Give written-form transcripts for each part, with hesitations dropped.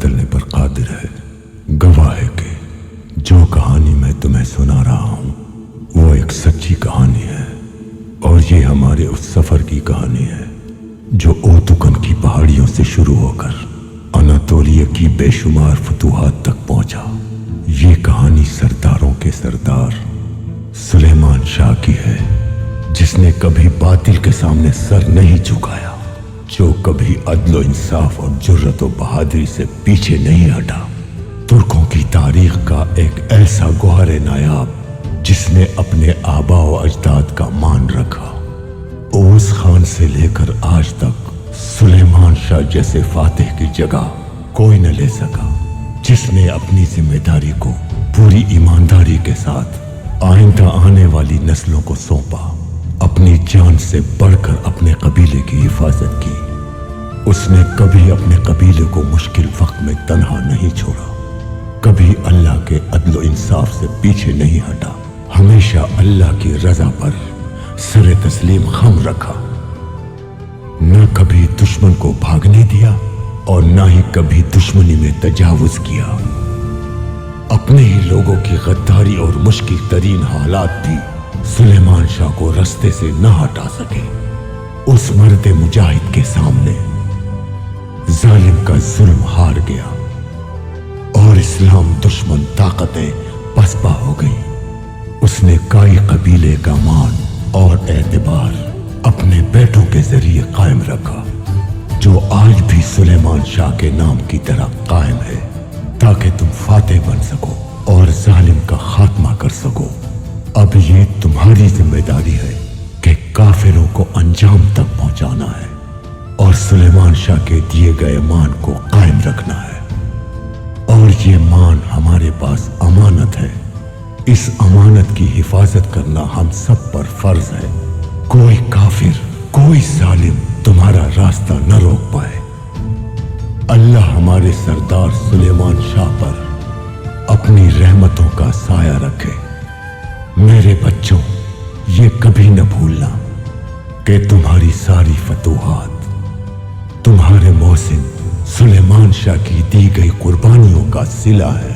بدلنے پر قادر ہے۔ گواہ ہے کہ جو کہانی میں تمہیں سنا رہا ہوں وہ ایک سچی کہانی ہے، اور یہ ہمارے اس سفر کی کہانی ہے جو اوتکن کی پہاڑیوں سے شروع ہو کر اناتولیہ کی بے شمار فتوحات تک پہنچا۔ یہ کہانی سرداروں کے سردار سلیمان شاہ کی ہے، جس نے کبھی باطل کے سامنے سر نہیں جھکایا، جو کبھی عدل و انصاف اور جرت و بہادری سے پیچھے نہیں ہٹا۔ ترکوں کی تاریخ کا ایک ایسا گوہر نایاب جس نے اپنے آباء و اجداد کا مان رکھا۔ اوس خان سے لے کر آج تک سلیمان شاہ جیسے فاتح کی جگہ کوئی نہ لے سکا، جس نے اپنی ذمہ داری کو پوری ایمانداری کے ساتھ آئندہ آنے والی نسلوں کو سونپا، اپنی جان سے بڑھ کر اپنے قبیلے کی حفاظت کی۔ اس نے کبھی اپنے قبیلے کو مشکل وقت میں تنہا نہیں چھوڑا، کبھی اللہ کے عدل و انصاف سے پیچھے نہیں ہٹا، ہمیشہ اللہ کی رضا پر سر تسلیم خم رکھا، نہ کبھی دشمن کو بھاگنے دیا اور نہ ہی کبھی دشمنی میں تجاوز کیا۔ اپنے ہی لوگوں کی غداری اور مشکل ترین حالات بھی سلیمان شاہ کو رستے سے نہ ہٹا سکے۔ اس مرد مجاہد کے سامنے ظالم کا ظلم ہار گیا اور اسلام دشمن طاقتیں پسپا ہو گئیں۔ اس نے کائی قبیلے کا مان اور اعتبار اپنے بیٹوں کے ذریعے قائم رکھا، جو آج بھی سلیمان شاہ کے نام کی طرح قائم ہے، تاکہ تم فاتح بن سکو اور ظالم کا خاتمہ کر سکو۔ اب یہ تمہاری ذمہ داری ہے کہ کافروں کو انجام تک پہنچانا ہے اور سلیمان شاہ کے دیے گئے مان کو قائم رکھنا ہے، اور یہ مان ہمارے پاس امانت ہے۔ اس امانت کی حفاظت کرنا ہم سب پر فرض ہے۔ کوئی کافر، کوئی ظالم تمہارا راستہ نہ روک پائے۔ اللہ ہمارے سردار سلیمان شاہ پر اپنی رحمتوں کا سایہ رکھے۔ میرے بچوں، یہ کبھی نہ بھولنا کہ تمہاری ساری فتوحات تمہارے محسن سلیمان شاہ کی دی گئی قربانیوں کا صلہ ہے۔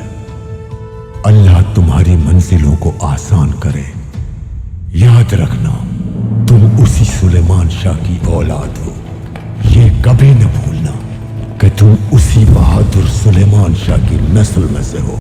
اللہ تمہاری منزلوں کو آسان کرے۔ یاد رکھنا، تم اسی سلیمان شاہ کی اولاد ہو۔ یہ کبھی نہ بھولنا کہ تم اسی بہادر سلیمان شاہ کی نسل میں سے ہو۔